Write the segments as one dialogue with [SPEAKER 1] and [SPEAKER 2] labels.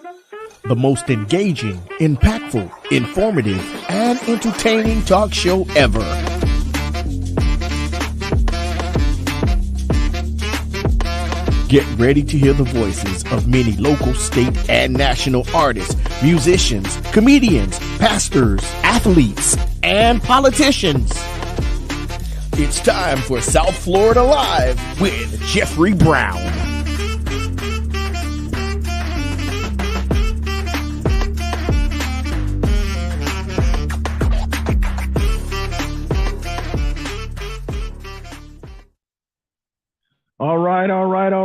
[SPEAKER 1] The most engaging, impactful, informative, and entertaining talk show ever. Get ready to hear the voices of many local, state, and national artists, musicians, comedians, pastors, athletes, and politicians. It's time for South Florida Live with Jeffrey Brown.
[SPEAKER 2] All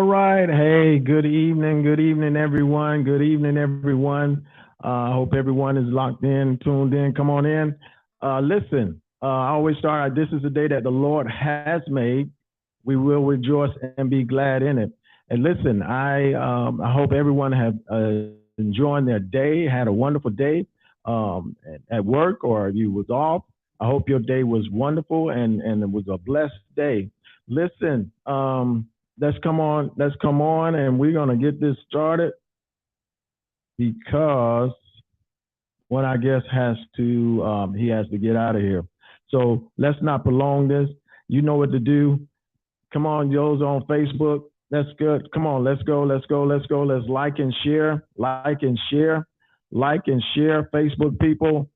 [SPEAKER 2] right. Hey, good evening, everyone. Good evening, everyone. I hope everyone is locked in, tuned in. Come on in. Listen, I always start, this is the day that the Lord has made. We will rejoice and be glad in it. And listen, I hope everyone have enjoyed their day, had a wonderful day at work, or you was off. I hope your day was wonderful and it was a blessed day. Listen, let's come on, and we're gonna get this started because one, I guess, he has to get out of here. So let's not prolong this. You know what to do. Come on, those on Facebook. That's good. Come on, let's go. Let's like and share. Facebook people,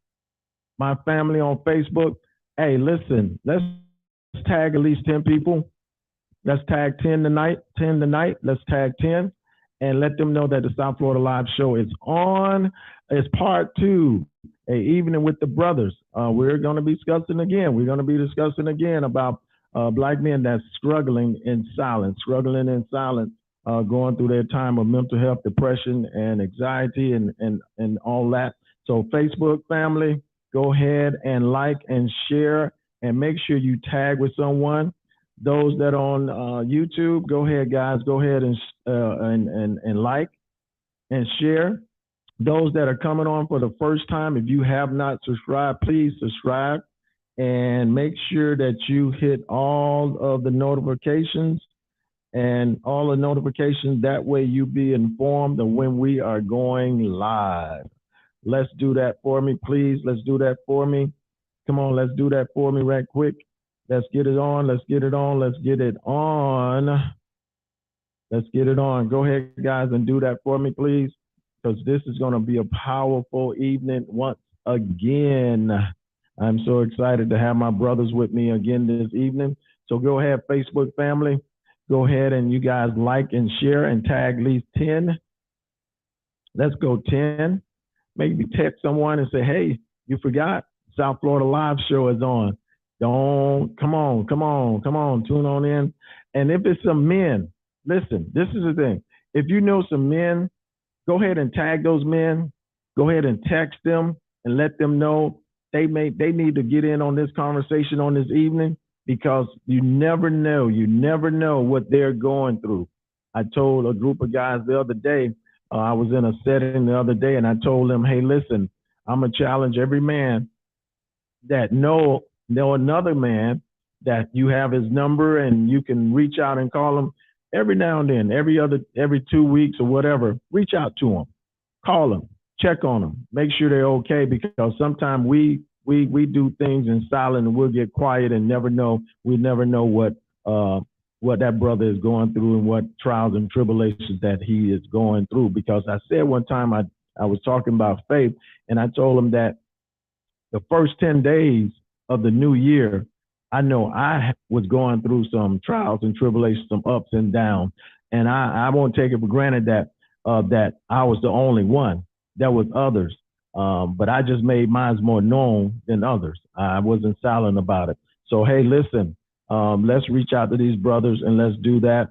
[SPEAKER 2] my family on Facebook. Hey, listen, let's tag at least 10 people. Let's tag 10 tonight. Let's tag 10 and let them know that the South Florida Live Show is on. It's part 2, a evening with the brothers. We're going to be discussing again about black men that's struggling in silence, going through their time of mental health, depression, and anxiety, and all that. So Facebook family, go ahead and like and share, and make sure you tag with someone. Those that are on YouTube, go ahead, guys. Go ahead and like and share. Those that are coming on for the first time, if you have not subscribed, please subscribe and make sure that you hit all of the notifications That way you be informed of when we are going live. Let's do that for me, please. Let's do that for me. Come on, let's do that for me right quick. Let's get it on. Go ahead, guys, and do that for me, please, because this is going to be a powerful evening once again. I'm so excited to have my brothers with me again this evening. So go ahead, Facebook family. Go ahead and you guys like and share and tag at least 10. Let's go 10. Maybe text someone and say, hey, you forgot South Florida Live Show is on. Come on, tune on in. And if it's some men, listen, this is the thing. If you know some men, go ahead and tag those men. Go ahead and text them and let them know they need to get in on this conversation on this evening, because you never know what they're going through. I told a group of guys the other day, I was in a setting the other day, and I told them, hey, listen, I'm going to challenge every man that know another man that you have his number and you can reach out and call him every now and then, every 2 weeks or whatever. Reach out to him, call them, check on them, make sure they're okay, because sometimes we do things in silence and we'll get quiet and we never know what that brother is going through and what trials and tribulations that he is going through. Because I said one time I was talking about faith, and I told him that the first 10 days of the new year, I know I was going through some trials and tribulations, some ups and downs, and I won't take it for granted that I was the only one. There was others, but I just made mine more known than others. I wasn't silent about it. So hey, listen, let's reach out to these brothers and let's do that.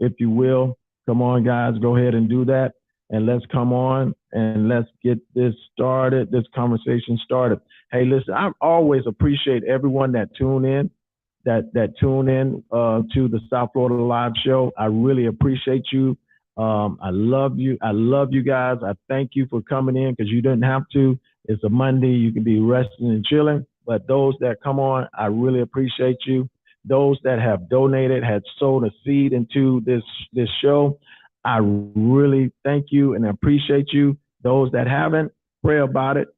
[SPEAKER 2] If you will, come on, guys, go ahead and do that, and let's come on and let's get this conversation started. Hey, listen, I always appreciate everyone that tune in to the South Florida Live Show. I really appreciate you. I love you. I love you guys. I thank you for coming in, because you didn't have to. It's a Monday. You can be resting and chilling. But those that come on, I really appreciate you. Those that have donated, had sown a seed into this show, I really thank you and appreciate you. Those that haven't, pray about it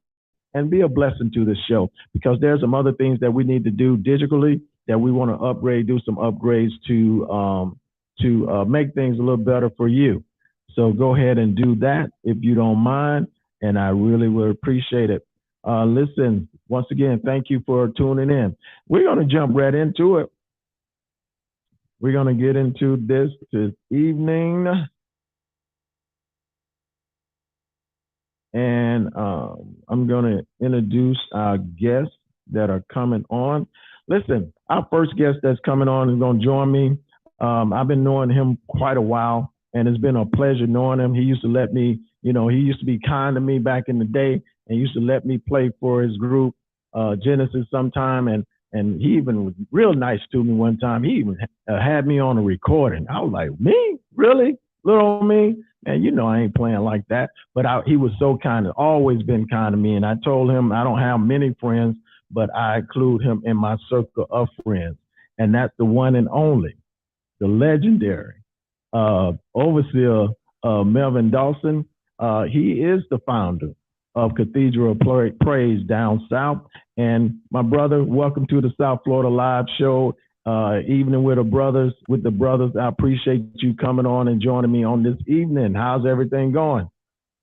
[SPEAKER 2] and be a blessing to this show, because there's some other things that we need to do digitally that we want to upgrade, do some upgrades to make things a little better for you. So go ahead and do that if you don't mind, and I really would appreciate it. Listen, once again, thank you for tuning in. We're going to jump right into it. We're going to get into this evening. And I'm going to introduce our guests that are coming on. Listen, our first guest that's coming on is going to join me. I've been knowing him quite a while, and it's been a pleasure knowing him. He used to let me, he used to be kind to me back in the day and used to let me play for his group, Genesis, sometime. And he even was real nice to me one time. He even had me on a recording. I was like, me? Really? Little me? And I ain't playing like that. But he was so kind, always been kind to me. And I told him I don't have many friends, but I include him in my circle of friends. And that's the one and only, the legendary overseer Melvin Dawson. He is the founder of Cathedral of Praise down south. And my brother, welcome to the South Florida Live Show. Evening with the brothers. I appreciate you coming on and joining me on this evening. How's everything going?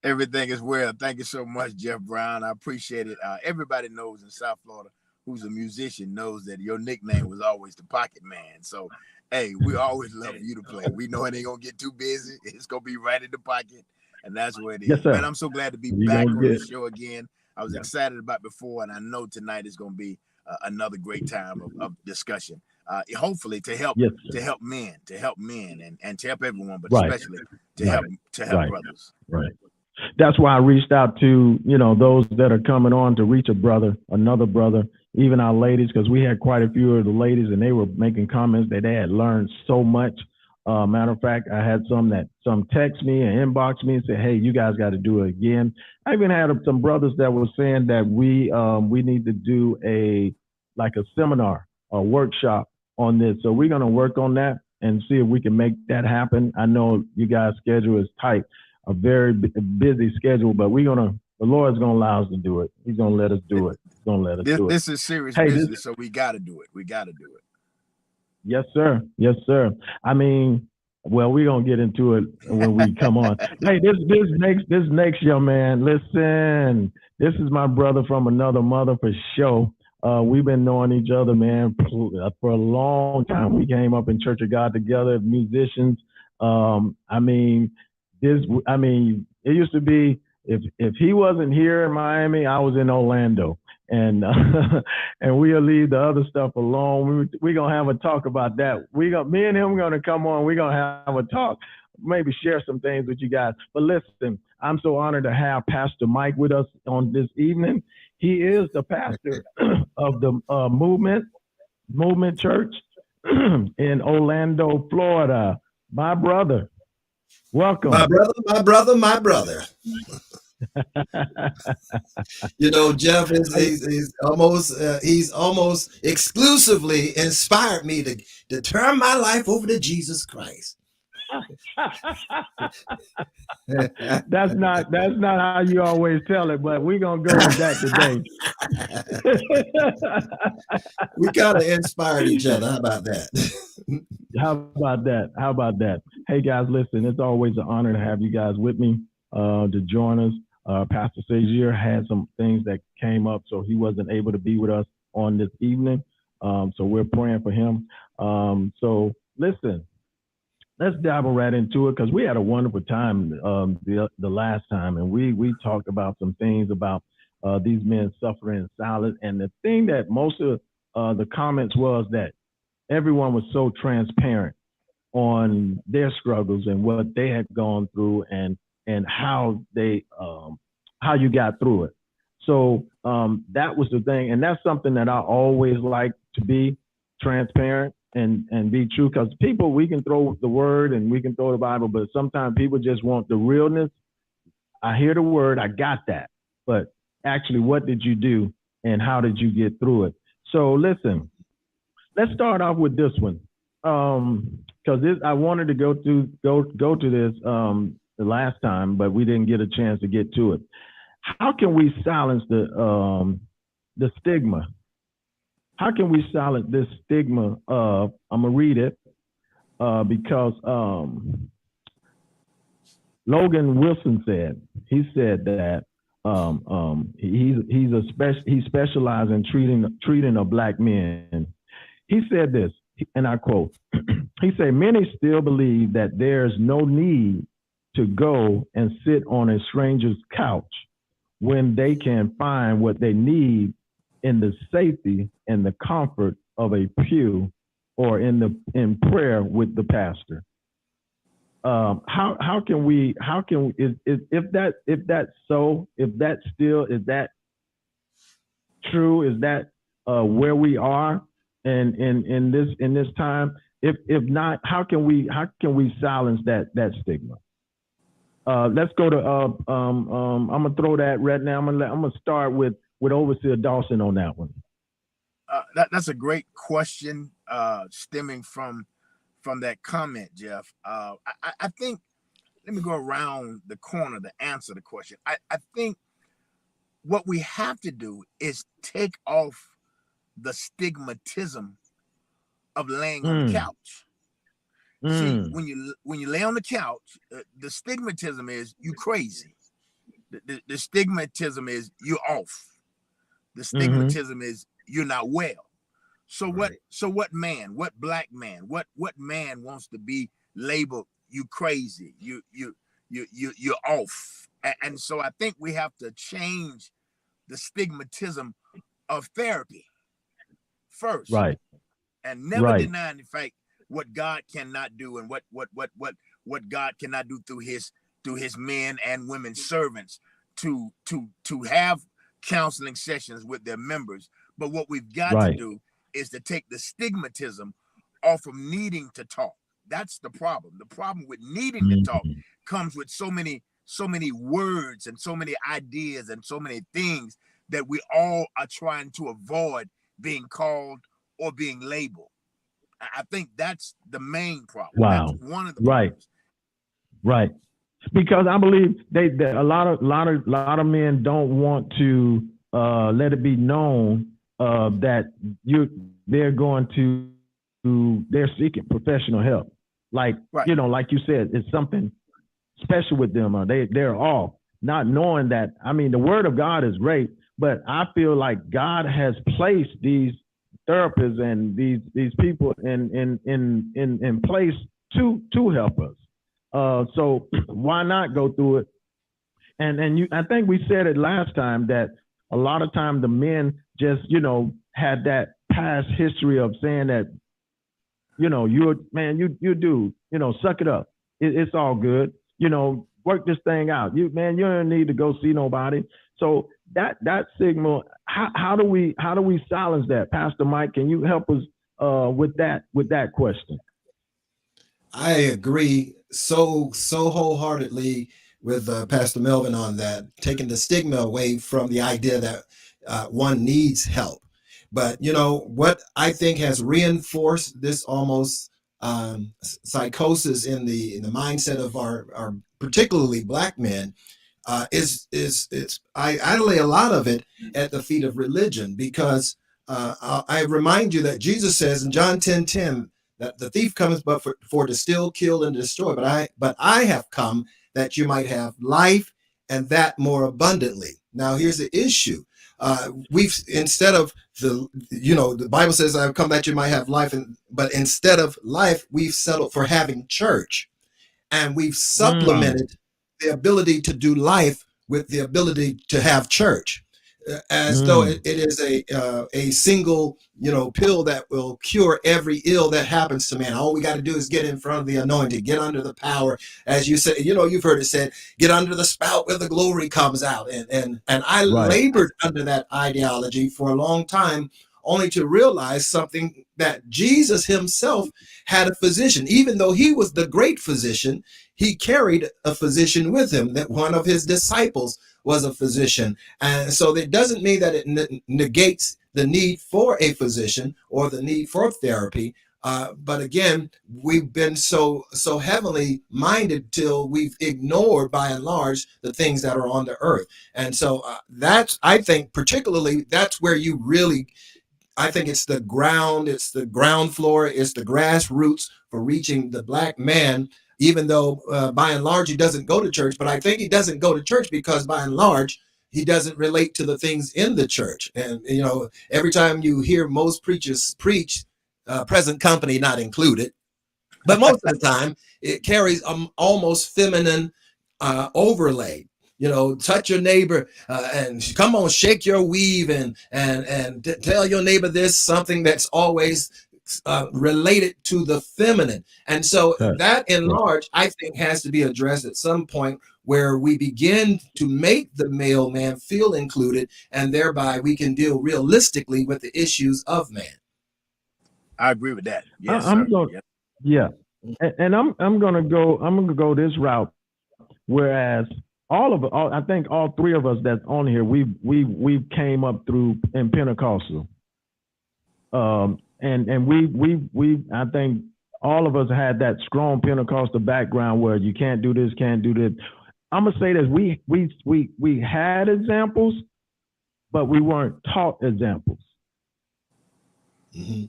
[SPEAKER 3] Everything is well. Thank you so much, Jeff Brown. I appreciate it. Everybody knows in South Florida who's a musician knows that your nickname was always the Pocket Man. So, hey, we always love you to play. We know it ain't going to get too busy. It's going to be right in the pocket, and that's where it is.
[SPEAKER 2] Yes, sir.
[SPEAKER 3] Man, I'm so glad to be back on the show again. I was excited about before, and I know tonight is going to be another great time of discussion. Hopefully to help men and to help everyone, but especially to help brothers.
[SPEAKER 2] Right. That's why I reached out to those that are coming on to reach another brother, even our ladies, because we had quite a few of the ladies, and they were making comments that they had learned so much. Matter of fact, I had some text me and inbox me and say, "Hey, you guys got to do it again." I even had some brothers that were saying that we need to do a seminar or workshop on this. So we're going to work on that and see if we can make that happen. I know you guys' schedule is tight, a very busy schedule, but the Lord's going to allow us to do it. He's going to let us do it. He's going to let us do it.
[SPEAKER 3] This is serious business, so we got to do it. We got to do it.
[SPEAKER 2] Yes, sir. Yes, sir. I mean, well, we're going to get into it when we come on. Hey, this next young man, listen, this is my brother from another mother for sure. We've been knowing each other, man, for a long time. We came up in Church of God together, musicians. It used to be if he wasn't here in Miami, I was in Orlando, and and we'll leave the other stuff alone. We're gonna have a talk about that. Me and him are gonna come on. We're gonna have a talk, maybe share some things with you guys. But listen, I'm so honored to have Pastor Mike with us on this evening. He is the pastor of the Movement Church in Orlando, Florida. My brother, welcome.
[SPEAKER 4] My brother. Jeff is he's almost exclusively inspired me to turn my life over to Jesus Christ.
[SPEAKER 2] That's not how you always tell it, but we're gonna go with that today.
[SPEAKER 4] We gotta inspire each other. How about
[SPEAKER 2] that? Hey guys, listen, it's always an honor to have you guys with me to join us. Pastor Sazier had some things that came up, so he wasn't able to be with us on this evening. So we're praying for him. So listen, let's dive right into it, because we had a wonderful time the last time, and we talked about some things about these men suffering in silence. And the thing that most of the comments was that everyone was so transparent on their struggles and what they had gone through, and how you got through it. So that was the thing, and that's something that I always like to be transparent and be true, because people, we can throw the word and we can throw the Bible, but sometimes people just want the realness. I hear the word, I got that, but actually, what did you do and how did you get through it? So listen, let's start off with this one. because I wanted to go to this the last time, but we didn't get a chance to get to it. How can we silence the stigma? How can we silence this stigma of, I'm gonna read it because Logan Wilson said, he said that he specializes in treating of black men. He said this, and I quote, he said, many still believe that there's no need to go and sit on a stranger's couch when they can find what they need in the safety and the comfort of a pew or in prayer with the pastor. How can we if that's true, is that where we are in this time? If not, how can we silence that stigma? Let's go to I'm gonna throw that right now. I'm gonna start with Overseer Dawson on that one.
[SPEAKER 3] That's a great question, stemming from that comment, Jeff. I think, let me go around the corner to answer the question. I think what we have to do is take off the stigmatism of laying on the couch. See, when you lay on the couch, the stigmatism is you crazy. The stigmatism is you're off. The stigmatism is you're not well. So what? So what man? What black man? What man wants to be labeled you crazy? You're off. And so I think we have to change the stigmatism of therapy first,
[SPEAKER 2] right?
[SPEAKER 3] And never deny the fact what God cannot do and what God cannot do through his men and women servants to have counseling sessions with their members. But what we've got to do is to take the stigmatism off of needing to talk. That's the problem. The problem with needing to talk comes with so many words and so many ideas and so many things that we all are trying to avoid being called or being labeled. I think that's the main problem.
[SPEAKER 2] Wow.
[SPEAKER 3] That's one of the problems.
[SPEAKER 2] Right. Because I believe a lot of men don't want to let it be known that they're seeking professional help. Like, like you said, it's something special with them, or they're off, not knowing that. I mean, the word of God is great, but I feel like God has placed these therapists and these people in place to help us. So why not go through it? And I think we said it last time that a lot of time the men just, had that past history of saying that, you do, suck it up. It's all good. Work this thing out. You don't need to go see nobody. So that stigma, how do we silence that? Pastor Mike, can you help us with that question?
[SPEAKER 4] I agree so wholeheartedly with Pastor Melvin on that, taking the stigma away from the idea that one needs help. But what I think has reinforced this almost psychosis in the mindset of our particularly black men is I lay a lot of it at the feet of religion, because I remind you that Jesus says in John 10:10 that the thief cometh but for to steal, kill, and destroy. But I have come that you might have life, and that more abundantly. Now here's the issue. We've, instead of the Bible says I've come that you might have life, but instead of life, we've settled for having church, and we've supplemented the ability to do life with the ability to have church, as though it is a single pill that will cure every ill that happens to man. All we got to do is get in front of the anointing, get under the power, as you said. You've heard it said, get under the spout where the glory comes out. And I labored under that ideology for a long time, only to realize something, that Jesus himself had a physician. Even though he was the great physician, he carried a physician with him, that one of his disciples was a physician. And so it doesn't mean that it negates the need for a physician or the need for therapy. But again, we've been so heavily minded till we've ignored, by and large, the things that are on the earth. And so that's, I think, particularly, that's where you really, I think it's the ground floor, it's the grassroots for reaching the black man, even though by and large he doesn't go to church. But I think he doesn't go to church because by and large he doesn't relate to the things in the church. And, every time you hear most preachers preach, present company not included, but most of the time it carries almost feminine overlay. Touch your neighbor and come on, shake your weave and tell your neighbor this, something that's always related to the feminine. And so that, in large, I think has to be addressed at some point, where we begin to make the male man feel included, and thereby we can deal realistically with the issues of man.
[SPEAKER 3] I agree with that. Yes,
[SPEAKER 2] I'm
[SPEAKER 3] sir.
[SPEAKER 2] going,
[SPEAKER 3] Yes.
[SPEAKER 2] yeah, and I'm gonna go this route. Whereas I think all three of us that's on here, we came up through in Pentecostal, and we I think all of us had that strong Pentecostal background where you can't do this, can't do this. I'm gonna say this: we had examples, but we weren't taught examples.
[SPEAKER 4] Mm-hmm.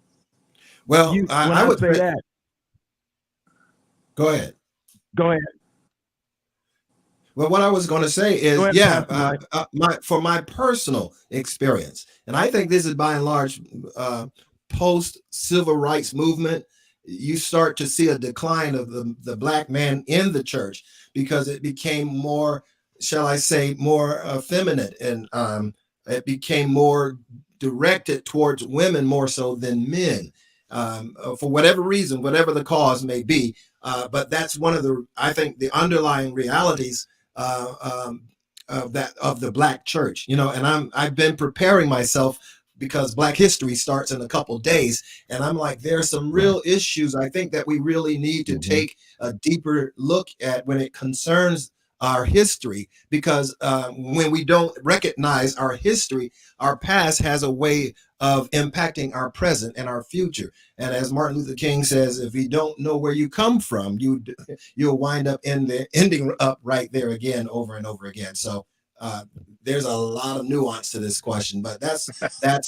[SPEAKER 4] Well,
[SPEAKER 2] when
[SPEAKER 4] I would
[SPEAKER 2] say that,
[SPEAKER 4] go ahead.
[SPEAKER 2] Go ahead.
[SPEAKER 4] Well, what I was going to say is,
[SPEAKER 2] ahead,
[SPEAKER 4] for my personal experience, and I think this is by and large post civil rights movement, you start to see a decline of the black man in the church, because it became more, shall I say, more effeminate, and it became more directed towards women more so than men, for whatever reason, whatever the cause may be. But that's one of the, I think, the underlying realities of the black church, and I've been preparing myself, because Black History starts in a couple days, and I'm like, there's some real issues I think that we really need to take a deeper look at when it concerns our history, because when we don't recognize our history, our past has a way of impacting our present and our future. And as Martin Luther King says, if you don't know where you come from, you'll wind up ending up right there again, over and over again. So there's a lot of nuance to this question, but that's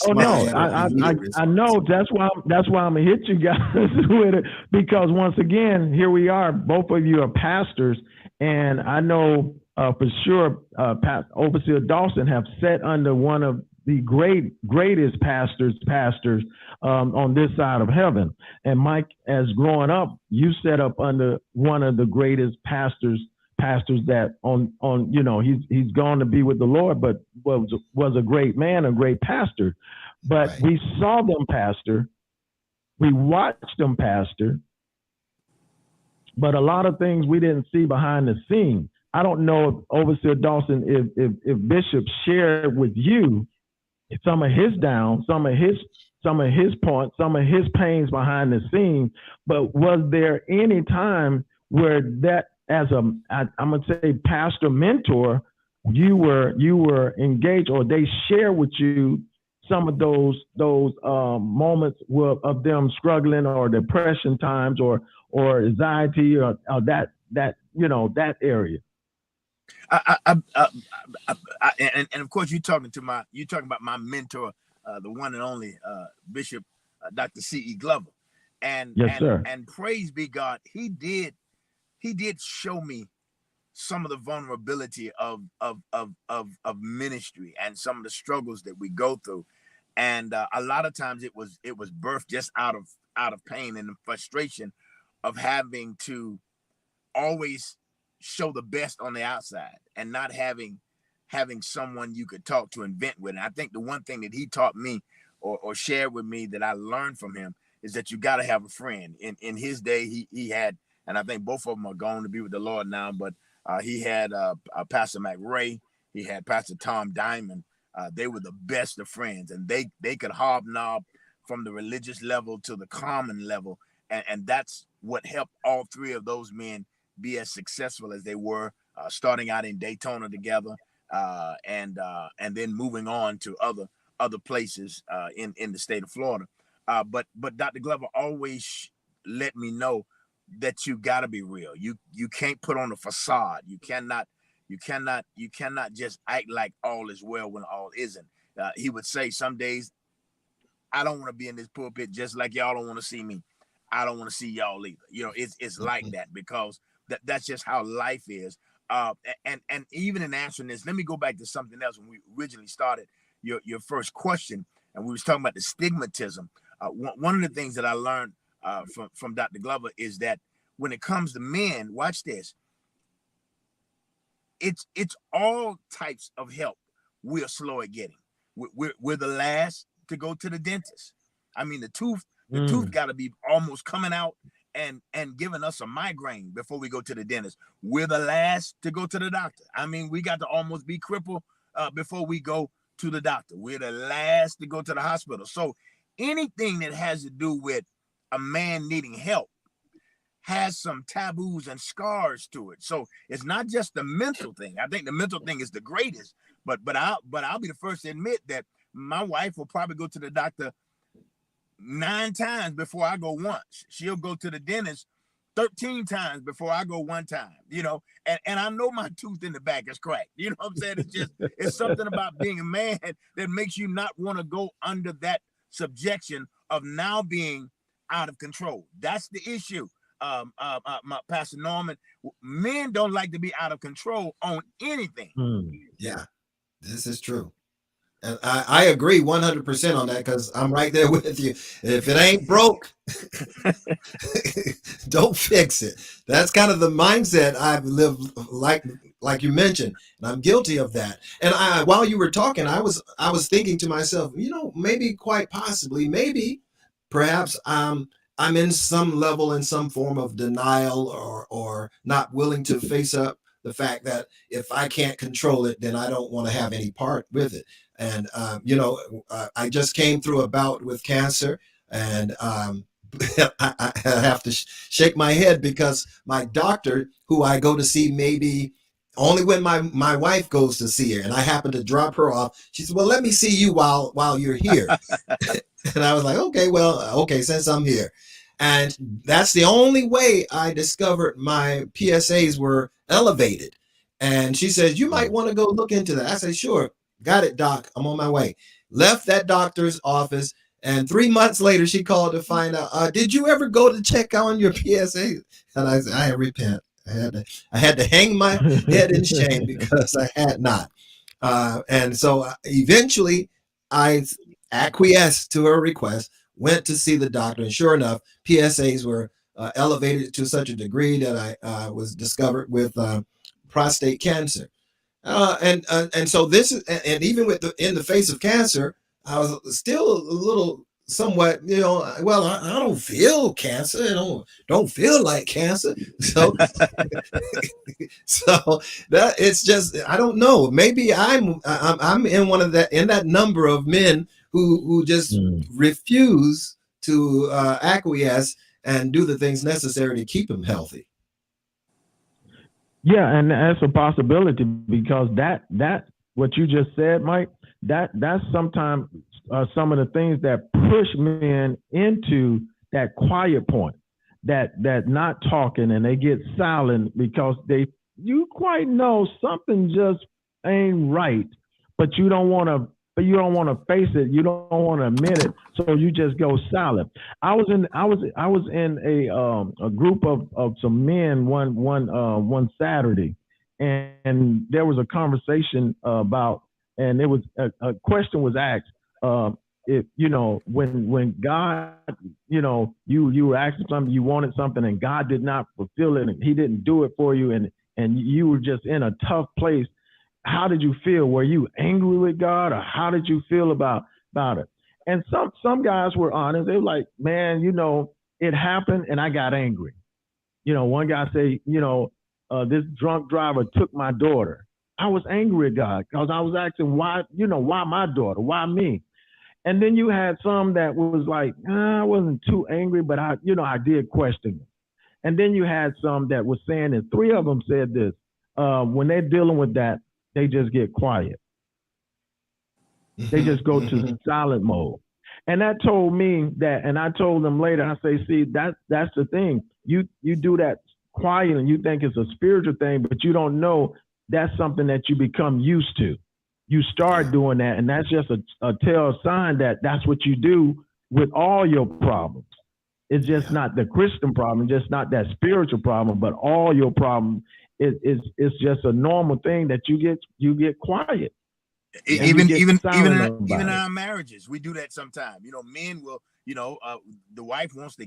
[SPEAKER 2] oh no, I know that's why I'm gonna hit you guys with it, because once again, here we are, both of you are pastors, and I know for sure Overseer Dawson have sat under one of the greatest pastors on this side of heaven, and Mike, as growing up, you set up under one of the greatest pastors that he's gone to be with the Lord, but was a great man, a great pastor. But right. We saw them pastor, we watched them pastor, but a lot of things we didn't see behind the scene. I don't know if Overseer Dawson, if Bishop shared with you some of his downs, some of his points, some of his pains behind the scene, but was there any time where that, as I'm gonna say, pastor mentor, you were engaged, or they share with you some of those moments of them struggling, or depression times, or anxiety, or that area?
[SPEAKER 3] And of course, you're talking about my mentor, the one and only Bishop Dr. C.E. Glover, and
[SPEAKER 2] yes, sir.
[SPEAKER 3] And praise be God, he did show me some of the vulnerability of ministry and some of the struggles that we go through, and a lot of times it was birthed just out of pain and the frustration of having to always show the best on the outside and not having someone you could talk to and vent with. And I think the one thing that he taught me or shared with me that I learned from him is that you got to have a friend. In his day, he had, and I think both of them are going to be with the Lord now, but he had Pastor McRae, he had Pastor Tom Diamond. They were the best of friends, and they could hobnob from the religious level to the common level, and that's what helped all three of those men be as successful as they were, starting out in Daytona together, and then moving on to other places in the state of Florida. But Dr. Glover always let me know that you got to be real. You can't put on a facade. You cannot just act like all is well when all isn't. He would say some days, I don't want to be in this pulpit, just like y'all don't want to see me. I don't want to see y'all either. It's like that, because that's just how life is. And even in answering this, let me go back to something else. When we originally started your first question, and we was talking about the stigmatism. One of the things that I learned from Dr. Glover is that when it comes to men, watch this. It's all types of help we're slow at getting. We're the last to go to the dentist. I mean, the tooth got to be almost coming out and giving us a migraine before we go to the dentist. We're the last to go to the doctor. I mean, we got to almost be crippled before we go to the doctor. We're the last to go to the hospital. So anything that has to do with a man needing help has some taboos and scars to it. So it's not just the mental thing. I think the mental thing is the greatest, but I'll be the first to admit that my wife will probably go to the doctor 9 times before I go once. She'll go to the dentist 13 times before I go one time, and I know my tooth in the back is cracked. You know what I'm saying? It's something about being a man that makes you not want to go under that subjection of now being out of control. That's the issue. My Pastor Norman, men don't like to be out of control on anything.
[SPEAKER 4] Yeah, this is true. And I agree 100% on that, because I'm right there with you. If it ain't broke, don't fix it. That's kind of the mindset I've lived, like you mentioned, and I'm guilty of that. And while you were talking, I was thinking to myself, maybe, quite possibly, maybe, perhaps, I'm in some level, in some form of denial, or not willing to face up the fact that if I can't control it, then I don't want to have any part with it. And, I just came through a bout with cancer, and I have to shake my head, because my doctor, who I go to see maybe only when my wife goes to see her, and I happen to drop her off, she said, well, let me see you while you're here. And I was like, okay, since I'm here. And that's the only way I discovered my PSAs were elevated. And she says, you might want to go look into that. I said, sure. Got it, doc. I'm on my way. Left that doctor's office, and 3 months later, she called to find out, did you ever go to check on your PSA? And I said, I repent. I had to hang my head in shame, because I had not. And so eventually, I acquiesced to her request, went to see the doctor, and sure enough, PSAs were elevated to such a degree that I was discovered with prostate cancer. And so this is, and even in the face of cancer, I was still a little somewhat, well, I don't feel cancer. I don't feel like cancer. So, so that it's just, I don't know. Maybe I'm in in that number of men who just refuse to acquiesce and do the things necessary to keep him healthy.
[SPEAKER 2] Yeah, and that's a possibility, because that what you just said, Mike, that's sometimes some of the things that push men into that quiet point, that not talking, and they get silent because you quite know something just ain't right, but you don't want to face it. You don't want to admit it, so you just go silent. I was in a group of some men one Saturday, and there was a conversation about, and it was a question was asked, if when God, you were asking something, you wanted something, and God did not fulfill it, and He didn't do it for you, and you were just in a tough place. How did you feel? Were you angry with God, or how did you feel about it? And some guys were honest. They were like, man, it happened and I got angry. One guy say, this drunk driver took my daughter. I was angry at God because I was asking why my daughter? Why me? And then you had some that was like, I wasn't too angry, but I did question it. And then you had some that was saying, and 3 of them said this, when they're dealing with that, they just get quiet. They just go to silent mode. And that told me that, and I told them later, I say, see, that's the thing. You do that quiet and you think it's a spiritual thing, but you don't know that's something that you become used to. You start doing that, and that's just a tell sign that that's what you do with all your problems. It's just not the Christian problem, just not that spiritual problem, but all your problems. It's just a normal thing that you get quiet.
[SPEAKER 3] Even in our marriages, we do that sometimes. You know, men will, the wife wants to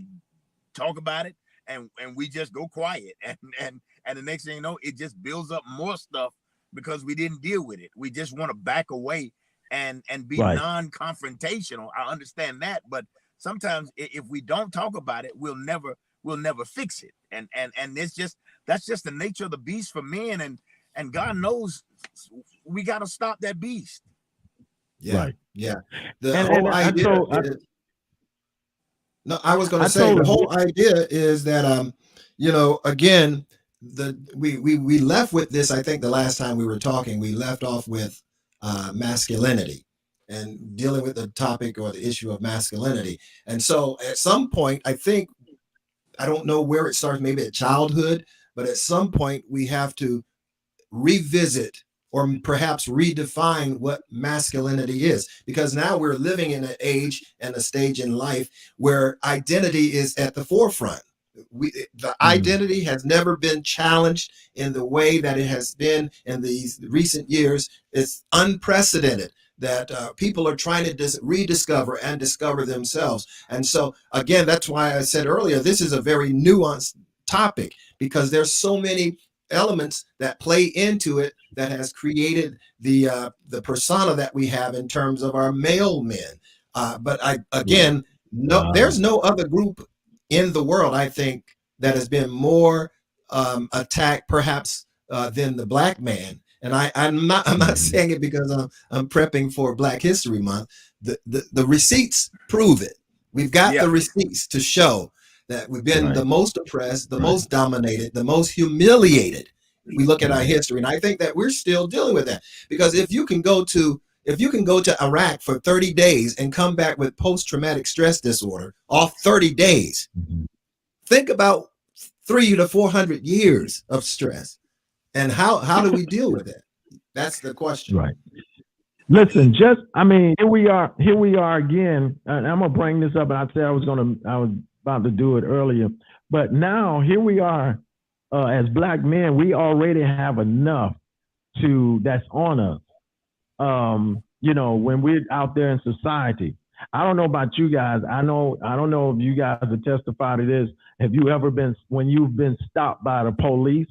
[SPEAKER 3] talk about it, and we just go quiet, and the next thing you know, it just builds up more stuff because we didn't deal with it. We just want to back away and be non-confrontational. I understand that, but sometimes if we don't talk about it, we'll never fix it. And that's just the nature of the beast for men, and God knows we got to stop that beast.
[SPEAKER 4] Yeah. The whole idea. I was going to say the whole idea is that again, we left with this. I think the last time we were talking, we left off with masculinity and dealing with the topic or the issue of masculinity. And so at some point, I don't know where it starts, maybe at childhood, but at some point we have to revisit or perhaps redefine what masculinity is, because now we're living in an age and a stage in life where identity is at the forefront. The identity has never been challenged in the way that it has been in these recent years. It's unprecedented that people are trying to rediscover and discover themselves. And so, again, that's why I said earlier, this is a very nuanced topic, because there's so many elements that play into it that has created the persona that we have in terms of our male men. But there's no other group in the world, I think, that has been more attacked, perhaps, than the Black man. And I'm not saying it because I'm prepping for Black History Month. The receipts prove it. We've got the receipts to show that we've been the most oppressed, the most dominated, the most humiliated. We look at our history, and I think that we're still dealing with that. Because if you can go to Iraq for 30 days and come back with post-traumatic stress disorder off 30 days, think about 300 to 400 years of stress. And how do we deal with it? That's the question.
[SPEAKER 2] Right. Listen, here we are again, and I'm gonna bring this up, and I said I was about to do it earlier, but now here we are, as Black men, we already have enough that's on us. When we're out there in society, I don't know about you guys. I don't know if you guys have testified to this. Have you ever when you've been stopped by the police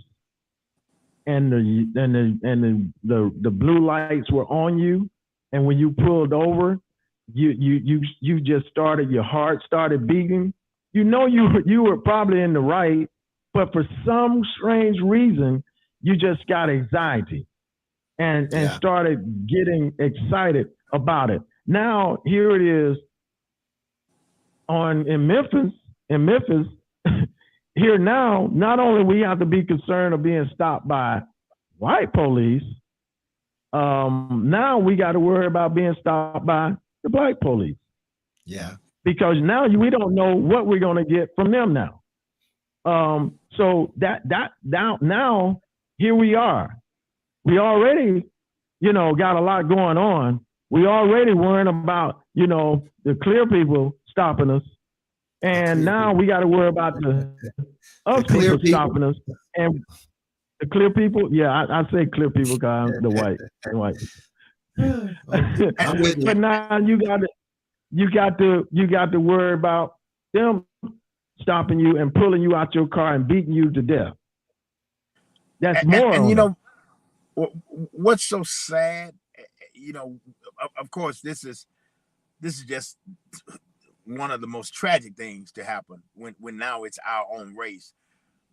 [SPEAKER 2] and the blue lights were on you, and when you pulled over, you just your heart started beating. You were probably in the right, but for some strange reason, you just got anxiety and started getting excited about it. Now here it is in Memphis. Here now, not only we have to be concerned of being stopped by white police, now we got to worry about being stopped by the Black police.
[SPEAKER 4] Yeah.
[SPEAKER 2] Because now we don't know what we're going to get from them now. So now here we are. We already, got a lot going on. We already worrying about, the clear people stopping us. And now we got to worry about the people stopping us. And the clear people, I say clear people because I'm the white.
[SPEAKER 4] I'm with you.
[SPEAKER 2] But now you got to worry about them stopping you and pulling you out your car and beating you to death. That's more.
[SPEAKER 3] And what's so sad, of course, this is just one of the most tragic things to happen when now it's our own race.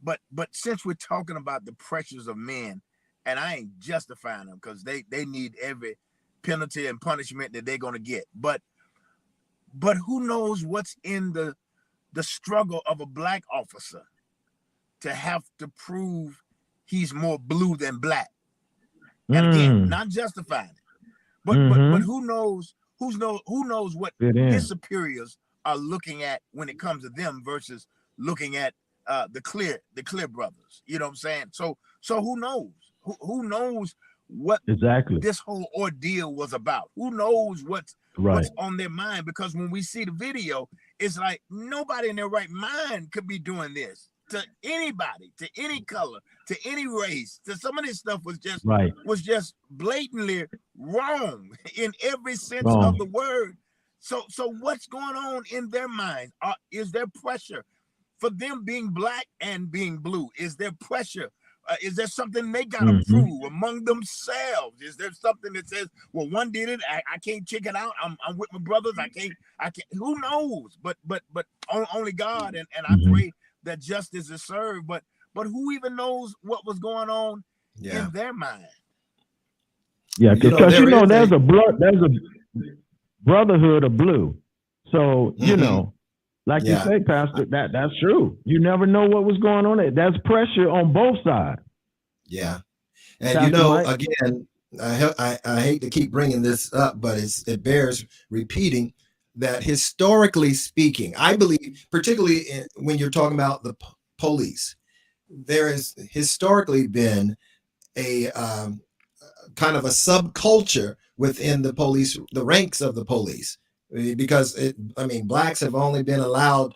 [SPEAKER 3] But since we're talking about the pressures of men, and I ain't justifying them because they need every penalty and punishment that they're gonna get. But who knows what's in the struggle of a Black officer to have to prove he's more blue than Black. And again, not justifying it. But who knows who knows what
[SPEAKER 2] Fit in.
[SPEAKER 3] his superiors are looking at when it comes to them versus looking at the clear brothers. You know what I'm saying? So who knows? Who knows what
[SPEAKER 2] Exactly.
[SPEAKER 3] this whole ordeal was about? Who knows what's
[SPEAKER 2] Right.
[SPEAKER 3] on their mind? Because when we see the video, it's like nobody in their right mind could be doing this to anybody, to any color, to any race. To some of this stuff was just blatantly wrong in every sense of the word. So what's going on in their minds? Is there pressure for them being black and being blue? Is there pressure? Is there something they got to prove among themselves? Is there something that says, well, one did it, I can't check it out. I'm with my brothers. I can't. Who knows? But only God, and I pray that justice is served. But who even knows what was going on in their mind?
[SPEAKER 2] Yeah, because there's a brotherhood of blue. So like you say, Pastor, that's true. You never know what was going on there. There's pressure on both sides.
[SPEAKER 4] Yeah. And
[SPEAKER 2] Pastor
[SPEAKER 4] again, I hate to keep bringing this up, but it bears repeating that historically speaking, I believe, particularly when you're talking about the police, there has historically been a kind of a subculture within the police, the ranks of the police. Because blacks have only been allowed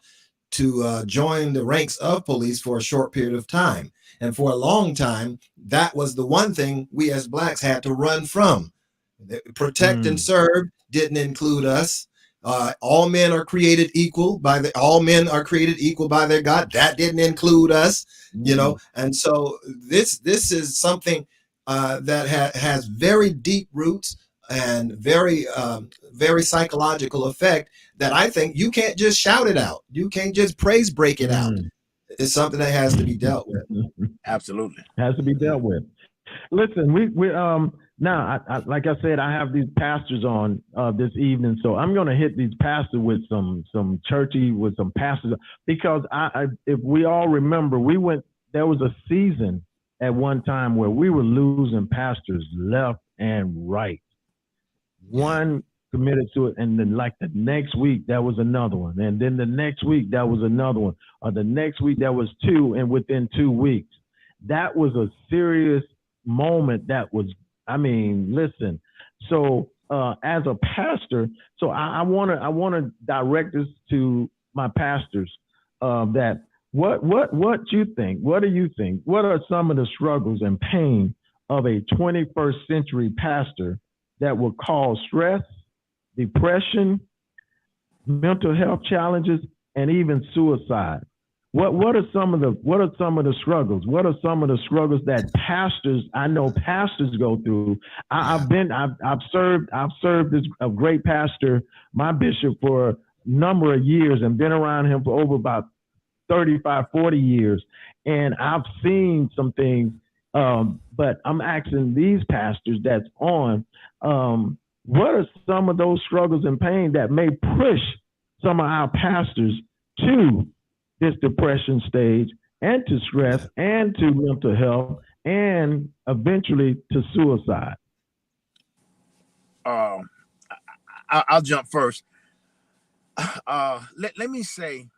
[SPEAKER 4] to join the ranks of police for a short period of time. And for a long time, that was the one thing we as blacks had to run from. Protect and serve didn't include us. All men are created equal all men are created equal by their God. That didn't include us, And so this is something that has very deep roots and very psychological effect that I think you can't just shout it out. You can't just praise break it out. It's something that has to be dealt with.
[SPEAKER 3] Absolutely.
[SPEAKER 2] Has to be dealt with. Listen, we now, like I said, I have these pastors on this evening, so I'm going to hit these pastors with some pastors, because if we all remember, there was a season at one time where we were losing pastors left and right. One committed to it, and then like the next week there was another one, and then the next week there was another one, or the next week there was two, and within 2 weeks. That was a serious moment. Listen. So as a pastor, so I want to direct this to my pastors, that what you think? What do you think? What are some of the struggles and pain of a 21st century pastor that will cause stress, depression, mental health challenges, and even suicide? What are some of the struggles? What are some of the struggles that I know pastors go through? I've served as a great pastor, my bishop, for a number of years, and been around him for over about 35, 40 years. And I've seen some things, but I'm asking these pastors that's on, what are some of those struggles and pain that may push some of our pastors to this depression stage, and to stress, and to mental health, and eventually to suicide?
[SPEAKER 3] I'll jump first. Let me say,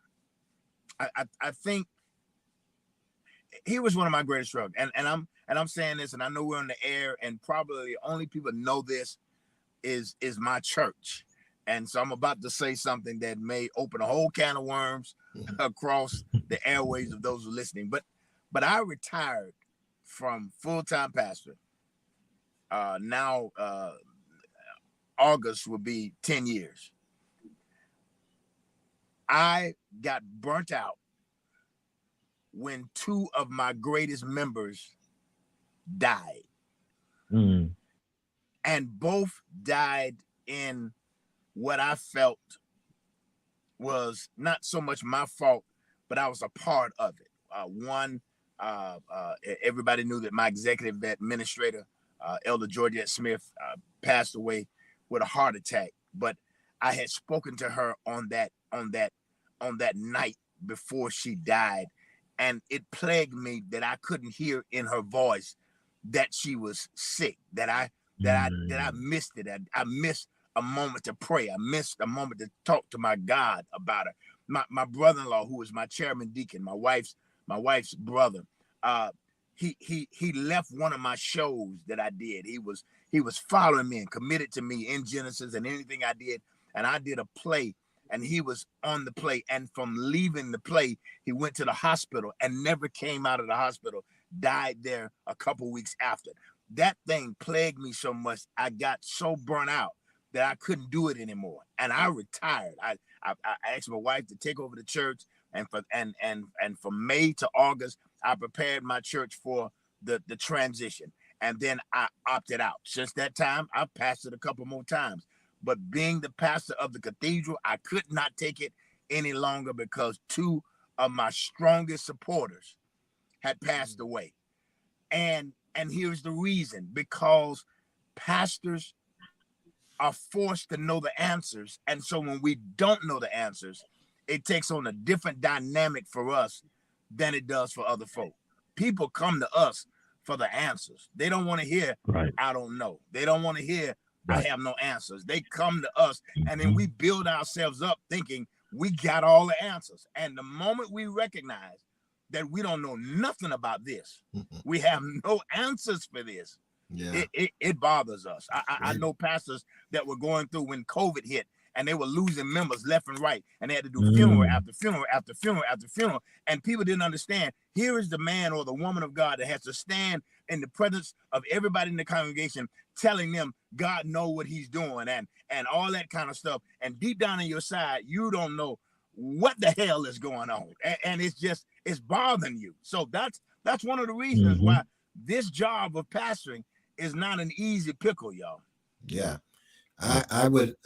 [SPEAKER 3] I think he was one of my greatest struggles, and I'm saying this, and I know we're on the air, and probably the only people know this is my church. And so I'm about to say something that may open a whole can of worms across the airways of those who are listening. But I retired from full-time pastor. Now August will be 10 years. I got burnt out when 2 of my greatest members died. And both died in what I felt was not so much my fault, but I was a part of it. Everybody knew that my executive administrator, Elder Georgette Smith, passed away with a heart attack. But I had spoken to her on that night before she died, and it plagued me that I couldn't hear in her voice that she was sick. That I missed it. I missed a moment to pray. I missed a moment to talk to my God about it. My brother-in-law, who was my chairman deacon, my wife's brother, he left one of my shows that I did. He was following me and committed to me in Genesis and anything I did. And I did a play, and he was on the play. And from leaving the play, he went to the hospital and never came out of the hospital. Died there a couple weeks after. That thing plagued me so much. I got so burnt out that I couldn't do it anymore, and I retired. I asked my wife to take over the church, and from May to August, I prepared my church for the transition, and then I opted out. Since that time, I've pastored a couple more times, but being the pastor of the cathedral, I could not take it any longer because two of my strongest supporters had passed away, and here's the reason: because pastors are forced to know the answers. And so when we don't know the answers, it takes on a different dynamic for us than it does for other folk. People come to us for the answers. They don't want to hear,
[SPEAKER 2] Right.
[SPEAKER 3] I don't know. They don't want to hear,
[SPEAKER 2] Right.
[SPEAKER 3] I have no answers. They come to us, and then we build ourselves up thinking we got all the answers. And the moment we recognize that we don't know nothing about this, we have no answers for this,
[SPEAKER 4] Yeah.
[SPEAKER 3] it bothers us. I know pastors that were going through when COVID hit, and they were losing members left and right, and they had to do funeral after funeral after funeral after funeral, and people didn't understand. Here is the man or the woman of God that has to stand in the presence of everybody in the congregation, telling them God knows what he's doing, and all that kind of stuff. And deep down in your side, you don't know what the hell is going on, and it's bothering you. So that's one of the reasons why this job of pastoring is not an easy pickle, y'all.
[SPEAKER 4] Yeah. I would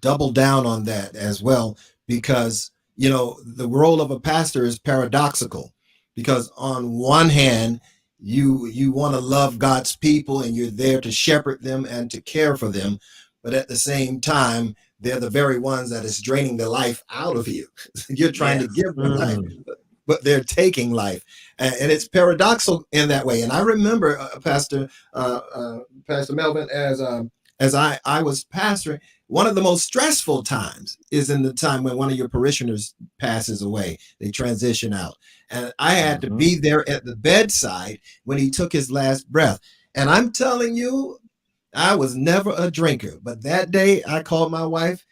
[SPEAKER 4] double down on that as well, because, the role of a pastor is paradoxical, because on one hand, you want to love God's people and you're there to shepherd them and to care for them. But at the same time, they're the very ones that is draining the life out of you. You're trying to give them life, but they're taking life. And it's paradoxical in that way. And I remember, Pastor Melvin, as I was pastoring, one of the most stressful times is in the time when one of your parishioners passes away. They transition out. And I had to be there at the bedside when he took his last breath. And I'm telling you, I was never a drinker. But that day I called my wife.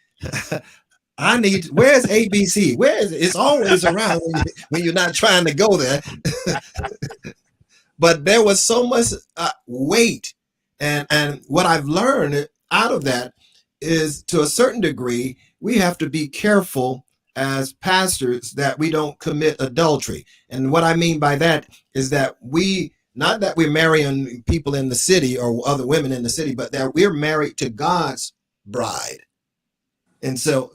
[SPEAKER 4] Where's ABC? Where is it? It's always around when you're not trying to go there. But there was so much weight. And what I've learned out of that is, to a certain degree, we have to be careful as pastors that we don't commit adultery. And what I mean by that is that not that we're marrying people in the city or other women in the city, but that we're married to God's bride. And so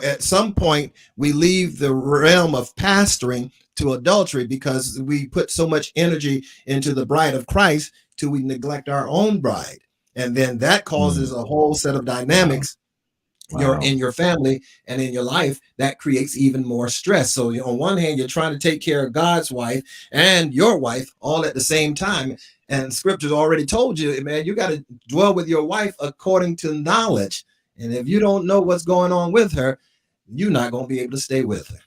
[SPEAKER 4] at some point we leave the realm of pastoring to adultery because we put so much energy into the bride of Christ till we neglect our own bride. And then that causes a whole set of dynamics in your family and in your life that creates even more stress. So on one hand, you're trying to take care of God's wife and your wife all at the same time. And scripture's already told you, man, you got to dwell with your wife according to knowledge. And if you don't know what's going on with her, you're not going to be able to stay with her.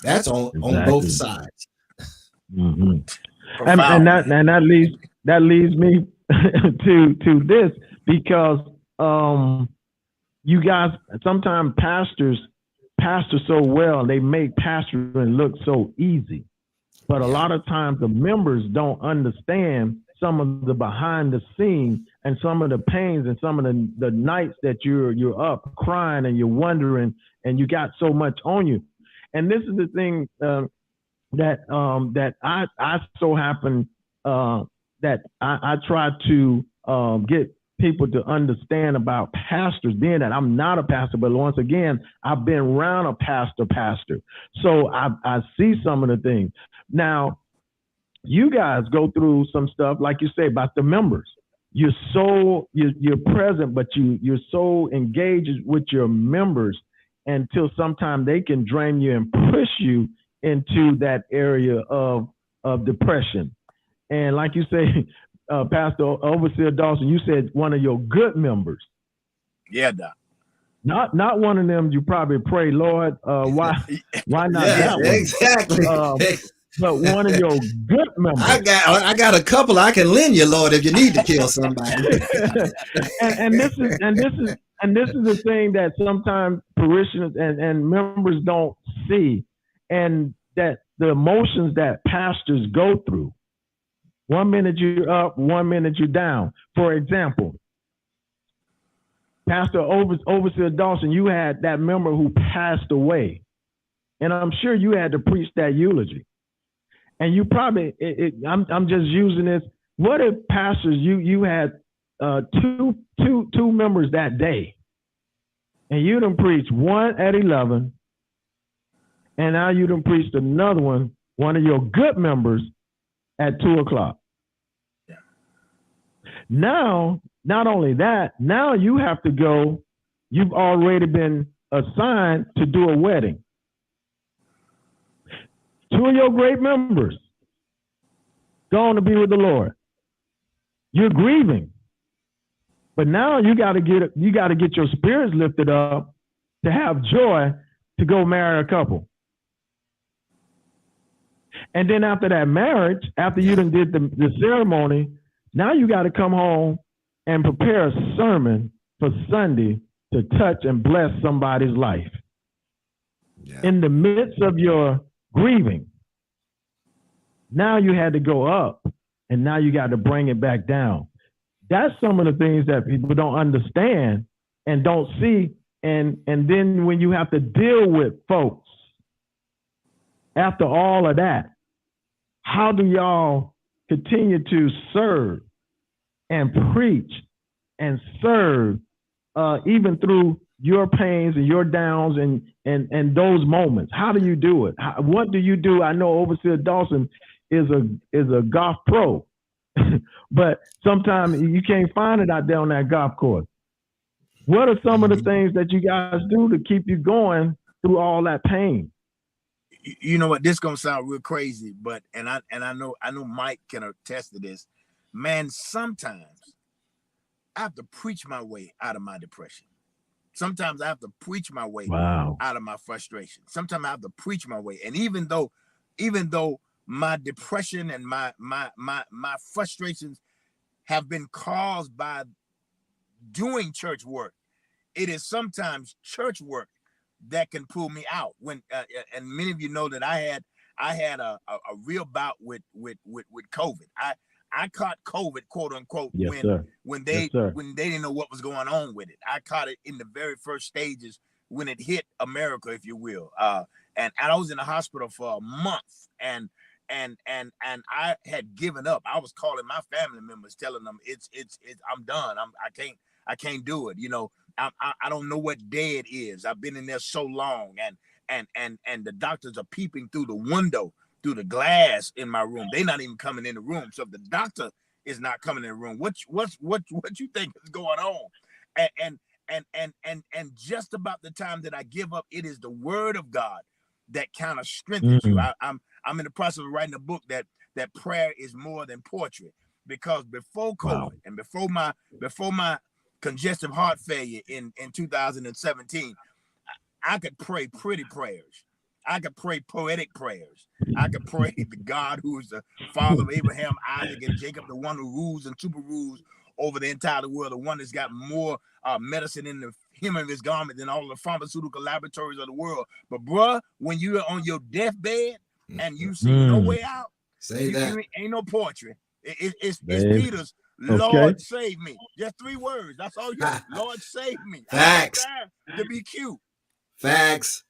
[SPEAKER 4] That's on both sides.
[SPEAKER 2] And that leads me to this, because you guys sometimes pastor so well, they make pastoring look so easy, but a lot of times the members don't understand some of the behind the scenes and some of the pains and some of the nights that you're up crying and you're wondering and you got so much on you. And this is the thing that I so happen that I try to get people to understand about pastors, being that I'm not a pastor, but once again, I've been around a pastor. So I see some of the things. Now, you guys go through some stuff, like you say, about the members. You're present, but you're so engaged with your members until sometimes they can drain you and push you into that area of depression. And like you say, Pastor Overseer Dawson, you said one of your good members
[SPEAKER 3] Yeah, Doc.
[SPEAKER 2] Not one of them. You probably pray, Lord, why not that one?
[SPEAKER 4] Exactly.
[SPEAKER 2] But one of your good members.
[SPEAKER 4] I got a couple I can lend you, Lord, if you need to kill somebody.
[SPEAKER 2] and this is the thing that sometimes parishioners and members don't see, and that the emotions that pastors go through. 1 minute you're up, 1 minute you're down. For example, Pastor Overseer Dawson, you had that member who passed away, and I'm sure you had to preach that eulogy. And you probably, I'm just using this. What if pastors, you had two members that day, and you done preached one at 11, and now you done preached another one of your good members at 2 o'clock.
[SPEAKER 3] Yeah.
[SPEAKER 2] Now, not only that, now you have to go. You've already been assigned to do a wedding. 2 of your great members going to be with the Lord. You're grieving, but now you got to get your spirits lifted up to have joy to go marry a couple. And then after that marriage, after you done did the ceremony, now you got to come home and prepare a sermon for Sunday to touch and bless somebody's life. Yeah. In the midst of your grieving, now you had to go up, and now you got to bring it back down. That's some of the things that people don't understand and don't see. And then when you have to deal with folks after all of that, how do y'all continue to serve and preach and serve even through your pains and your downs and those moments? How do you do it? What do you do? I know Overseer Dawson is a golf pro, but sometimes you can't find it out there on that golf course. What are some of the things that you guys do to keep you going through all that pain?
[SPEAKER 3] You know what? This gonna sound real crazy, but and I know Mike can attest to this. Man, sometimes I have to preach my way out of my depression. Sometimes I have to preach my way out of my frustration. Sometimes I have to preach my way. And even though my depression and my frustrations have been caused by doing church work, it is sometimes church work that can pull me out. When and many of you know that I had a real bout with COVID. I caught COVID, quote unquote, when they didn't know what was going on with it. I caught it in the very first stages when it hit America, if you will. And I was in the hospital for a month, and I had given up. I was calling my family members, telling them it's I'm done. I can't do it. You know, I don't know what day it is. I've been in there so long, and the doctors are peeping through the window, through the glass in my room. They're not even coming in the room. So if the doctor is not coming in the room, what you think is going on? And just about the time that I give up, it is the word of God that kind of strengthens you. I'm in the process of writing a book that prayer is more than poetry, because before COVID and before my congestive heart failure in 2017, I could pray pretty prayers. I could pray poetic prayers. I could pray the God who is the father of Abraham, Isaac, and Jacob, the one who rules and super rules over the entire world, the one that's got more medicine in the hem of his garment than all the pharmaceutical laboratories of the world. But bruh, when you're on your deathbed and you see no way out, ain't no poetry. It's Peter's Lord save me. Just 3 words. That's all you got. Lord save me.
[SPEAKER 4] Facts.
[SPEAKER 3] To be cute.
[SPEAKER 4] Facts.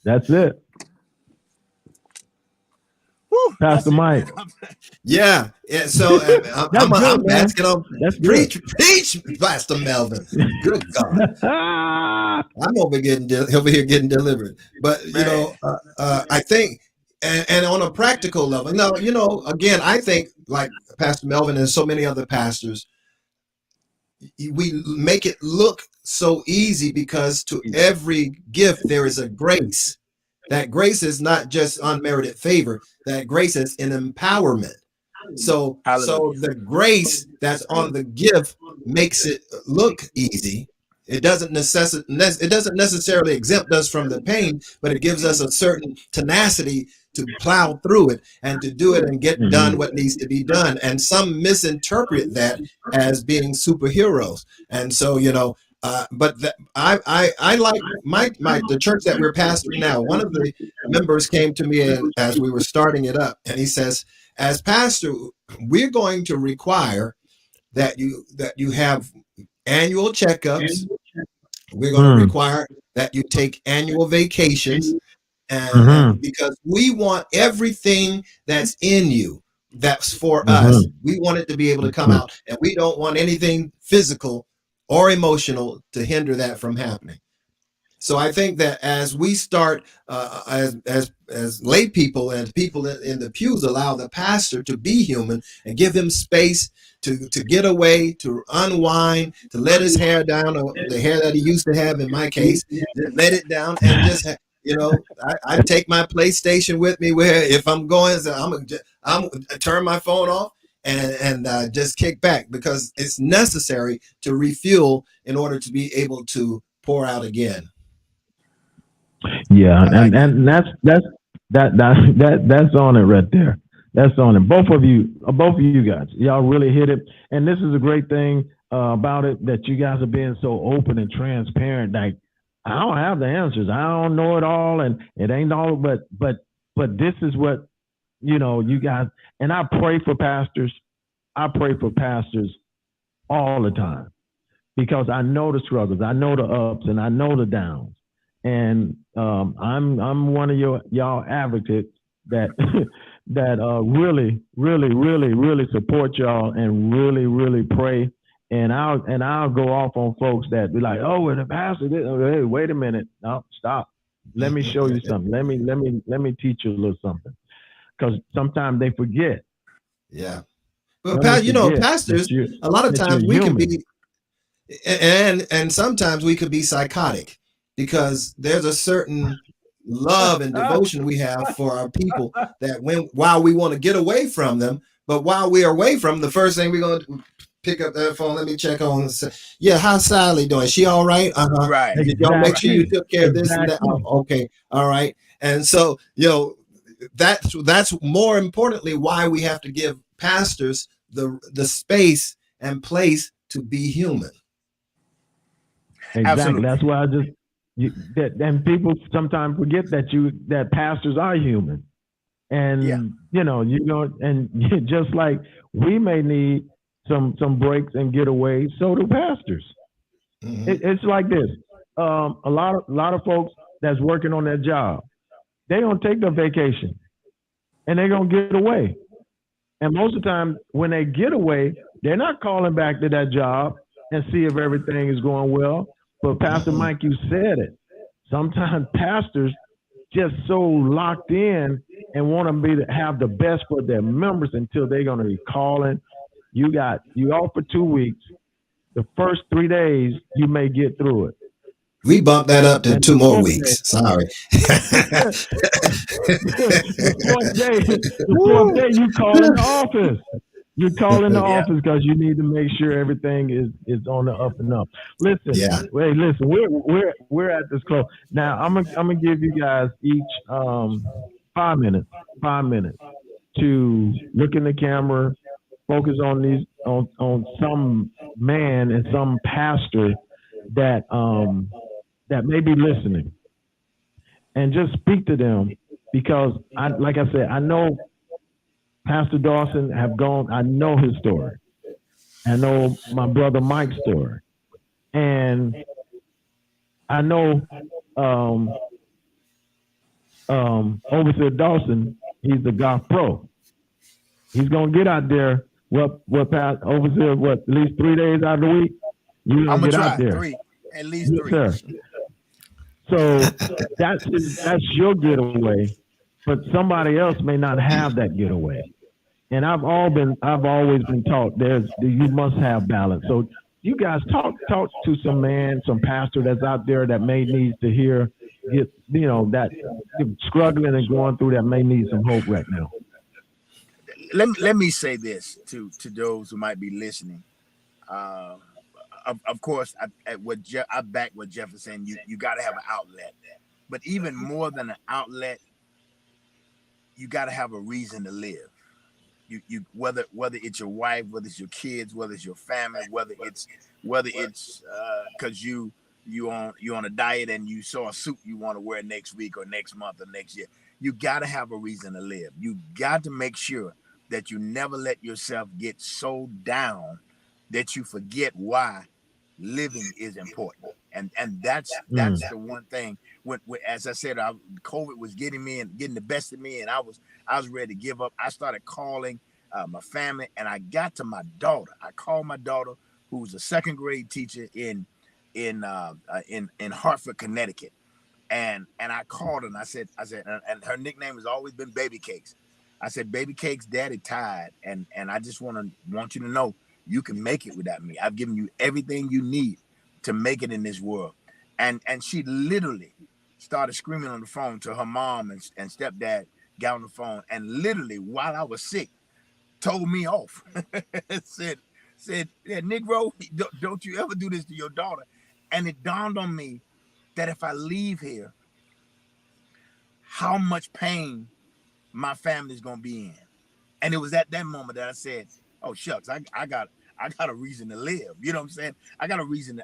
[SPEAKER 2] That's it. Woo, Pastor Mike.
[SPEAKER 4] Yeah. So I'm asking him, preach, Pastor Melvin. Good God. I'm over here getting delivered. But, you know, I think, and on a practical level, now, you know, again, I think like Pastor Melvin and so many other pastors, we make it look so easy because to every gift there is a grace. That grace is not just unmerited favor. That grace is an empowerment. So the grace that's on the gift makes it look easy. It doesn't necessarily exempt us from the pain, but it gives us a certain tenacity to plow through it and to do it and get done what needs to be done. And some misinterpret that as being superheroes. And so, but I like the church that we're pastoring now. One of the members came to me as we were starting it up, and he says, as pastor, we're going to require that you have annual checkups. We're going to require that you take annual vacations, and because we want everything that's in you, that's for us. We want it to be able to come out, and we don't want anything physical or emotional to hinder that from happening. So I think that as we start, as lay people and people in the pews, allow the pastor to be human and give him space to get away, to unwind, to let his hair down, or the hair that he used to have in my case, let it down, and just I take my PlayStation with me where if I'm going, so I'm turn my phone off and just kick back, because it's necessary to refuel in order to be able to pour out again.
[SPEAKER 2] Yeah, and that's on it right there. That's on it. Both of you guys, y'all really hit it. And this is a great thing about it, that you guys are being so open and transparent. Like, I don't have the answers. I don't know it all, and it ain't all. But this is what you guys. And I pray for pastors. I pray for pastors all the time, because I know the struggles, I know the ups, and I know the downs. And I'm one of y'all advocates that that really support y'all and really pray. And I'll go off on folks that be like, oh, and the pastor, hey, wait a minute, no, stop. Let me show you something. Let me teach you a little something, because sometimes they forget.
[SPEAKER 4] Yeah, but pastors, a lot of times we can be, and sometimes we could be psychotic, because there's a certain love and devotion we have for our people that while we want to get away from them, but while we are away from them, the first thing we're going to pick up that phone, let me check on, yeah, how's Sally doing? She all right?
[SPEAKER 3] Right.
[SPEAKER 4] Did y'all make sure you took care of this and that? Oh, okay. All right. And so, that's more importantly why we have to give pastors the space and place to be human.
[SPEAKER 2] Exactly. Absolutely. That's why and people sometimes forget that pastors are human, and and just like we may need some breaks and get away, so do pastors. It's like this: a lot of folks that's working on their job, they don't take their vacation, and they're gonna get away. And most of the time, when they get away, they're not calling back to that job and see if everything is going well. But Pastor Mike, you said it. Sometimes pastors just so locked in and want to have the best for their members until they're going to be calling. You off for 2 weeks. The first 3 days, you may get through it.
[SPEAKER 4] We bumped that up to 2 more weeks. Sorry.
[SPEAKER 2] the fourth day, you call in the office. You call in the office because you need to make sure everything is on the up and up. Listen, we're at this close. Now I'm gonna give you guys each 5 minutes to look in the camera, focus on some man and some pastor that may be listening, and just speak to them, because like I said, I know Pastor Dawson I know his story. I know my brother Mike's story. And I know Overseer Dawson, he's the golf pro. He's gonna get out there Overseer, at least 3 days out of the week. You're gonna get out there.
[SPEAKER 3] At least three.
[SPEAKER 2] Sir. So that's your getaway, but somebody else may not have that getaway. And I've always been taught you must have balance. So you guys talk to some pastor that's out there that may need to hear, that struggling and going through, that may need some hope right now.
[SPEAKER 3] Let me say this to those who might be listening. Uh, of course, I back what Jeff is saying. You got to have an outlet, but even more than an outlet, you got to have a reason to live. You whether it's your wife, whether it's your kids, whether it's your family, whether it's because you on a diet and you saw a suit you want to wear next week or next month or next year. You got to have a reason to live. You got to make sure that you never let yourself get so down that you forget why living is important. And that's the one thing. When as I said, COVID was getting me and getting the best of me, and I was ready to give up. I started calling my family, and I got to my daughter. I called my daughter, who's a second grade teacher in Hartford, Connecticut, and I called her and I said, and her nickname has always been Baby Cakes. I said, Baby Cakes, Daddy tired, and I just want you to know you can make it without me. I've given you everything you need to make it in this world. And she literally started screaming on the phone to her mom and stepdad, got on the phone, and literally while I was sick, told me off. said, yeah, Negro, don't you ever do this to your daughter. And it dawned on me that if I leave here, how much pain my family's gonna be in. And it was at that moment that I said, oh shucks, I got a reason to live. You know what I'm saying? I got a reason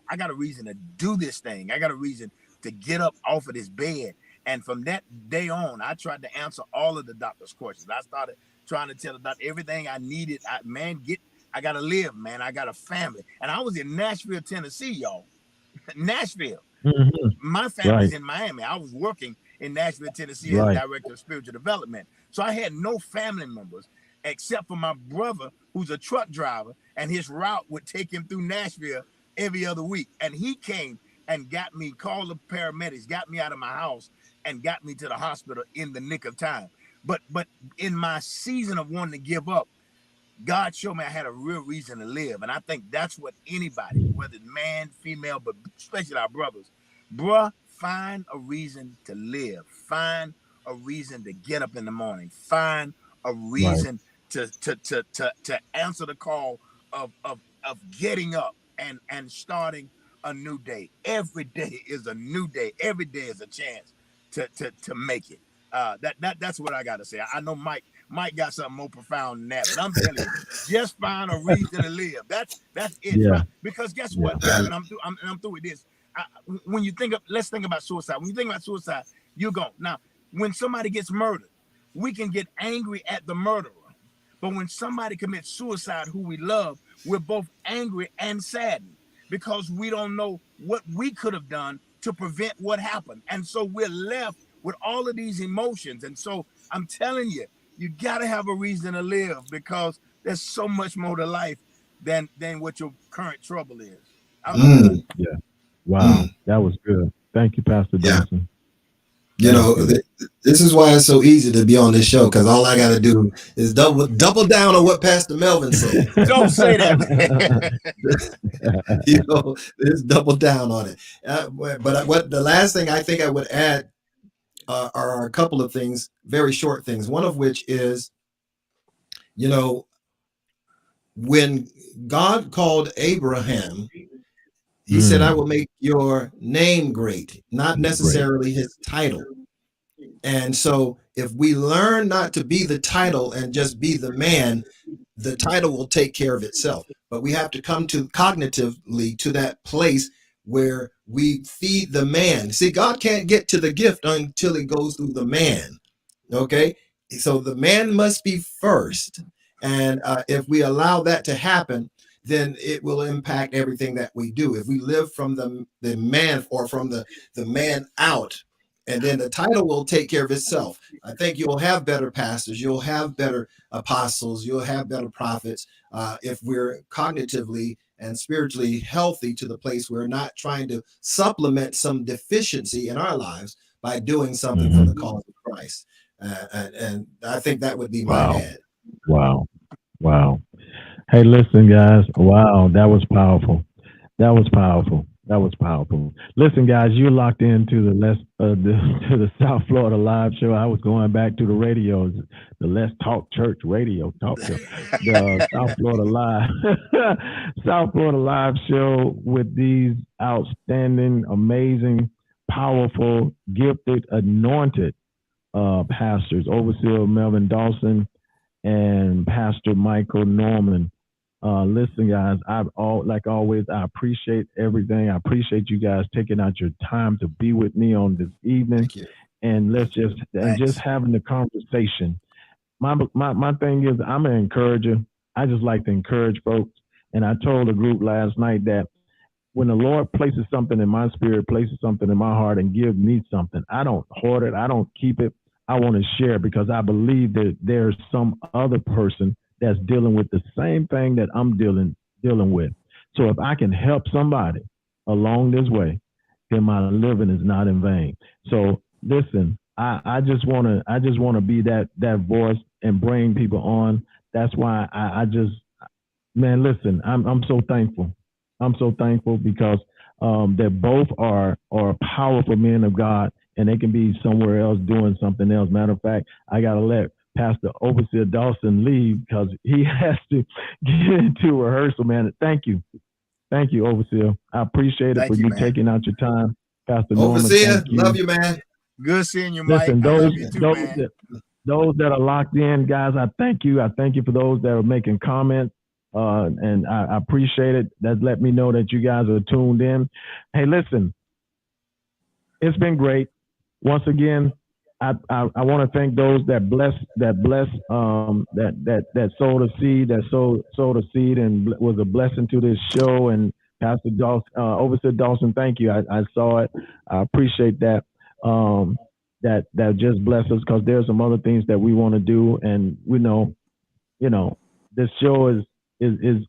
[SPEAKER 3] to do this thing. I got a reason to get up off of this bed. And from that day on, I tried to answer all of the doctor's questions. I started trying to tell the doctor everything I needed. I gotta live, man. I got a family. And I was in Nashville, Tennessee, y'all. Nashville.
[SPEAKER 2] Mm-hmm.
[SPEAKER 3] My family's in Miami. I was working in Nashville, Tennessee as director of spiritual development. So I had no family members except for my brother, who's a truck driver, and his route would take him through Nashville every other week. And he came and got me, called the paramedics, got me out of my house and got me to the hospital in the nick of time. But in my season of wanting to give up, God showed me I had a real reason to live. And I think that's what anybody, whether man, female, but especially our brothers, find a reason to live. Find a reason to get up in the morning. Find a reason to answer the call of getting up and starting a new day. Every day is a new day. Every day is a chance to make it. That's what I got to say. I know Mike got something more profound than that, but I'm telling you, just find a reason to live. That's it.
[SPEAKER 2] Yeah.
[SPEAKER 3] Right? Because guess what? And I'm through with this. When you let's think about suicide. When you think about suicide, you're gone. Now, when somebody gets murdered, we can get angry at the murderer. But when somebody commits suicide who we love, we're both angry and saddened because we don't know what we could have done to prevent what happened. And so we're left with all of these emotions. And so I'm telling you, you got to have a reason to live because there's so much more to life than what your current trouble is.
[SPEAKER 2] Yeah. Wow. That was good. Thank you, Pastor Dawson.
[SPEAKER 4] You know, this is why it's so easy to be on this show because all I got to do is double down on what Pastor Melvin said.
[SPEAKER 3] Don't say that.
[SPEAKER 4] You know, just double down on it. But what the last thing I think I would add are a couple of things, very short things. One of which is, you know, when God called Abraham, he said, I will make your name great, not necessarily his title. And so if we learn not to be the title and just be the man, the title will take care of itself. But we have to come to cognitively to that place where we feed the man. See, God can't get to the gift until it goes through the man. Okay. So the man must be first. And if we allow that to happen, then it will impact everything that we do. If we live from the man or from the man out, and then the title will take care of itself. I think you'll have better pastors, you'll have better apostles, you'll have better prophets if we're cognitively and spiritually healthy to the place where we're not trying to supplement some deficiency in our lives by doing something for the cause of Christ. And I think that would be my head.
[SPEAKER 2] Wow. Hey, listen, guys. Wow, that was powerful. That was powerful. Listen, guys, you're locked into to the South Florida Live Show. I was going back to the radios, the Let's Talk Church radio talk show, the South Florida Live, South Florida Live Show with these outstanding, amazing, powerful, gifted, anointed pastors, Overseer Melvin Dawson and Pastor Michael Norman. Listen, guys, like always, I appreciate everything. I appreciate you guys taking out your time to be with me on this evening, and just having the conversation. My thing is, I'm an encourager. I just like to encourage folks. And I told the group last night that when the Lord places something in my spirit, places something in my heart, and gives me something, I don't hoard it. I don't keep it. I want to share, because I believe that there's some other person that's dealing with the same thing that I'm dealing with. So if I can help somebody along this way, then my living is not in vain. So listen, I just want to be that voice and bring people on. That's why man, listen, I'm so thankful. I'm so thankful because they both are powerful men of God, and they can be somewhere else doing something else. Matter of fact, I got to let Pastor Overseer Dawson leave because he has to get into rehearsal, man. Thank you. Thank you, Overseer. I appreciate it for you taking out your time. Pastor
[SPEAKER 4] Overseer, love you, man.
[SPEAKER 3] Good seeing you, Mike.
[SPEAKER 2] Listen,
[SPEAKER 3] I love you too, man.
[SPEAKER 2] Those that are locked in, guys, I thank you. I thank you for those that are making comments. And I appreciate it. That let me know that you guys are tuned in. Hey, listen, it's been great. Once again, I want to thank those that sowed a seed and was a blessing to this show. And Pastor Dawson, Overseer Dawson, thank you. I saw it. I appreciate that. That just bless us, because there's some other things that we want to do, and we know, this show is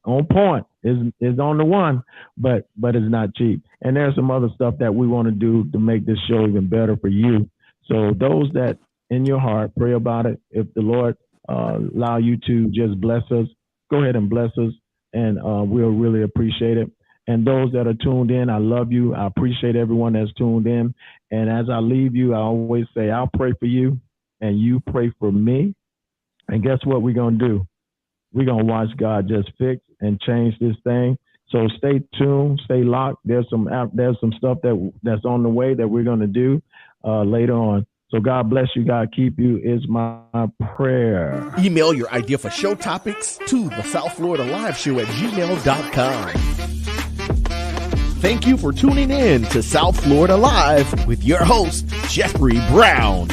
[SPEAKER 2] on point, is on the one, but it's not cheap. And there's some other stuff that we want to do to make this show even better for you. So those that in your heart, pray about it. If the Lord allow you to just bless us, go ahead and bless us, and we'll really appreciate it. And those that are tuned in, I love you. I appreciate everyone that's tuned in. And as I leave you, I always say, I'll pray for you and you pray for me. And guess what we're going to do? We're going to watch God just fix and change this thing. So stay tuned, stay locked. There's some stuff that's on the way that we're going to do later on. So God bless you. God keep you is my prayer.
[SPEAKER 1] Email your idea for show topics to the South Florida Live Show at gmail.com. Thank you for tuning in to South Florida Live with your host, Jeffrey Brown.